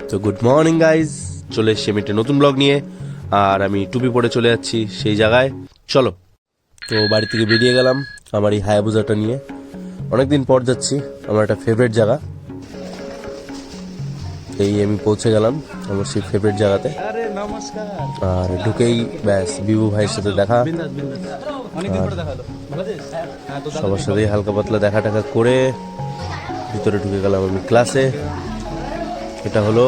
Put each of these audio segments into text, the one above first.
তো good morning guys, চলে এসছি আমি একটা নতুন ব্লগ নিয়ে। আর আমি টুপি পরে চলে যাচ্ছি সেই জায়গায়, চলো। তো বাড়ি থেকে বেরিয়ে গেলাম আমার এই হায়াবুজাটা নিয়ে। অনেকদিন পর যাচ্ছি আমার একটা ফেভারিট জায়গা। এই আমি পৌঁছে গেলাম আমার সেই ফেভারিট জায়গাতে। আর ঢুকেই ব্যাস বিভু ভাইয়ের সাথে দেখা, সবার সাথেই হালকা পাতলা দেখা টাকা করে ভিতরে ঢুকে গেলাম আমি ক্লাসে। এটা হলো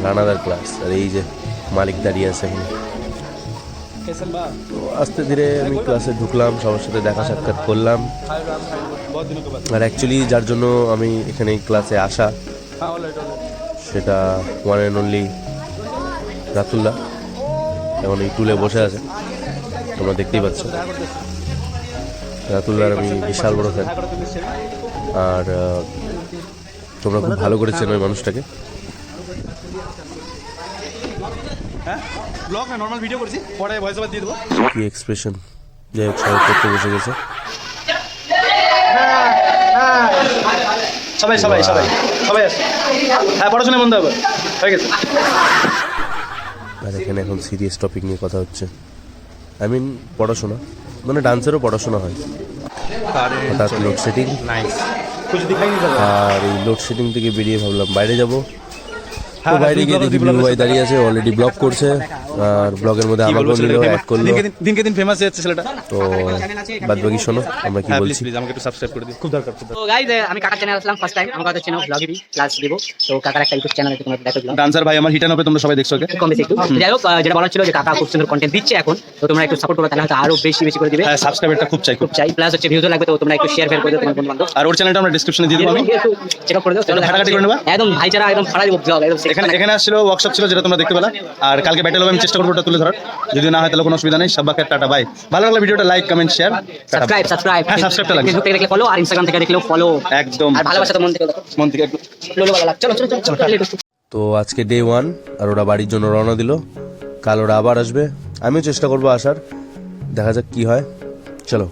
রানাদার ক্লাস, আর এই যে মালিক দাঁড়িয়ে আছে এখানে। তো আস্তে ধীরে আমি ক্লাসে ঢুকলাম, সবার সাথে দেখা সাক্ষাৎ করলাম। আর অ্যাকচুয়ালি যার জন্য আমি এখানে ক্লাসে আসা, সেটা ওয়ান অ্যান্ড অনলি রাতুল্লাহ। এখন এই টুলে বসে আছে, তোমরা দেখতেই পাচ্ছ। রাতুল্লাহর আমি বিশাল বড় ফ্যান, আর তোমরা খুব ভালো করে চেনো ওই মানুষটাকে। কি এক্সপ্রেশন, যাই হোক সবাই করতে বসে গেছে। সবাই সবাই সবাই সবাই আছে। হ্যাঁ, পড়াশোনা বন্ধ হবে, হয়ে গেছে। আর এখানে এখন সিরিয়াস টপিক নিয়ে কথা হচ্ছে। আই মিন পড়াশোনা, মানে ডান্সেরও পড়াশোনা হয়। হঠাৎ লোডশেডিং, আর এই লোডশেডিং থেকে বেরিয়ে ভাবলাম বাইরে যাবো। তো বাইরে গিয়ে দেখি বিভু ভাই দাঁড়িয়ে আছে, অলরেডি ব্লগ করছে। আর ব্লগের মধ্যে আমাকেও নিল, অ্যাড করলো। দিনকে দিন ফেমাস হচ্ছে ছেলেটা। তো বাদ বাকি শোনো আমরা কি বলছি। প্লিজ আমাকে একটু সাবস্ক্রাইব করে দিও, খুব দরকার। তো গাইস, আমি কাকার চ্যানেল আসলাম ফার্স্ট টাইম। আমাকে চেনো ব্লগেরই ক্লাস দেব। তো কাকার একটা ইউটিউব চ্যানেল আছে, তোমরা দেখো। ডান্সার ভাই আমার হিটান হবে, তোমরা সবাই দেখছো ওকে কম বেশি একটু। যাই হোক, যেটা বলার ছিল যে কাকা খুব সুন্দর কন্টেন্ট দিচ্ছে এখন, তো তোমরা একটু সাপোর্ট করো, তাহলে হয়তো আরো বেশি বেশি করে দিবে। হ্যাঁ, সাবস্ক্রাইবারটা খুব চাই, খুব চাই। প্লাস হচ্ছে ভিউজও লাগবে, তো তোমরা একটু শেয়ার করে দিও তোমার বন্ধু বান্ধব। আর ওর চ্যানেলটা আমরা ডেসক্রিপশনে দিয়ে দেব। আমি একটু চেক আউট করে দিও, চলো ঘাটাঘাটি করে নেবা। একদম ভাইচারা, একদম ফাড়া দিব ব্লগ একদম। এখানে আসছিল ওয়ার্কশপ ছিল, যেটা তোমরা দেখতে পেলা। আর কালকে ব্যাটেল হবে, আমি চেষ্টা করবো ওটা তুলে ধরার। যদি না হয় তাহলে কোনো অসুবিধা নেই। সবাইকে টাটা, বাই। ভালো লাগলে ভিডিওটা লাইক, কমেন্ট, শেয়ার, সাবস্ক্রাইব। হ্যাঁ, সাবস্ক্রাইবটা লাগবে। ফেসবুক থেকে দেখলে ফলো, আর ইনস্টাগ্রাম থেকে দেখলেও ফলো। একদম। আর ভালোবাসা তো মন থেকে দেখো, মন থেকে একটু লোলো ভালো লাগে। চলো চলো চলো চলো। তো আজকে ডে 1, আর ওরা বাড়ির জন্য রওনা দিল। কাল ওরা আবার আসবে, আমিও চেষ্টা করবো আসার, দেখা যাক কি হয়। চলো।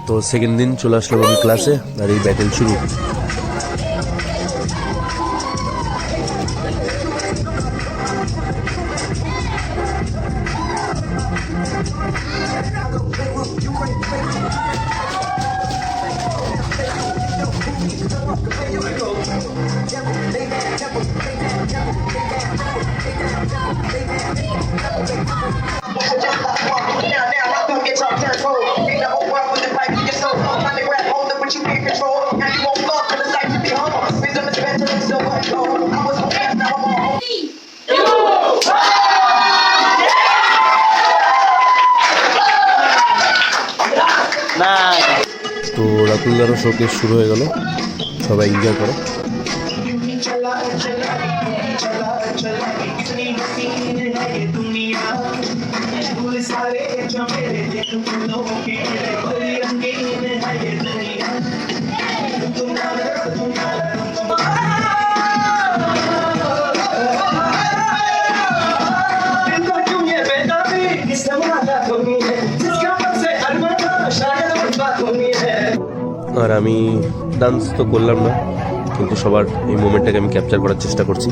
তো সেকেন্ড দিন চলে আসলাম আমি ক্লাসে, আর এই ব্যাটেল শুরু। তো রাতুল্লারও শোকেস শুরু হয়ে গেল, সবাই এনজয় করো। আর আমি ডান্স তো করলাম না, কিন্তু সবার এই মোমেন্টটাকে আমি ক্যাপচার করার চেষ্টা করছি।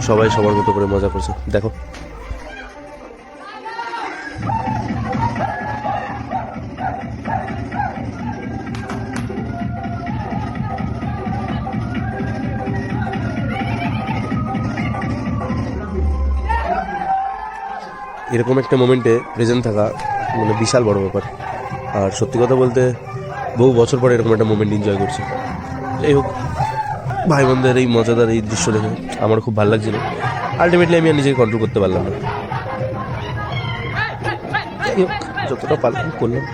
সবাই সবার মতো করে মজা করছে, দেখো। এরকম একটা মোমেন্টে প্রেজেন্ট থাকা মানে বিশাল বড় ব্যাপার। আর সত্যি কথা বলতে বহু বছর পরে এরকম একটা মোমেন্ট এনজয় করছি। যাই হোক, ভাই বোনদের এই মজাদার এই দৃশ্য দেখে আমার খুব ভালো লাগছিল। আলটিমেটলি আমি আর নিজেকে কন্ট্রোল করতে পারলাম না। যাই হোক, যতটা পারলাম করলাম,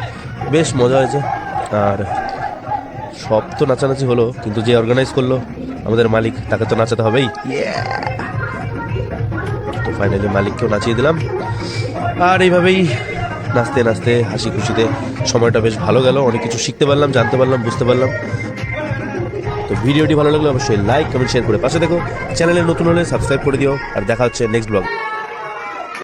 বেশ মজা হয়েছে। আর সব তো নাচানাচি হলো, কিন্তু যে অর্গানাইজ করলো আমাদের মালিক, তাকে তো নাচাতে হবেই। তো ফাইনালি মালিককেও নাচিয়ে দিলাম। আর এইভাবেই নাচতে নাচতে হাসি খুশিতে সময়টা বেশ ভালো গেল। অনেক কিছু শিখতে পারলাম, জানতে পারলাম, বুঝতে পারলাম। তো ভিডিওটি ভালো লাগলে অবশ্যই লাইক, কমেন্ট, শেয়ার করে পাশে দেখো। চ্যানেলে নতুন হলে সাবস্ক্রাইব করে দিও। আর দেখা হচ্ছে নেক্সট ব্লগ।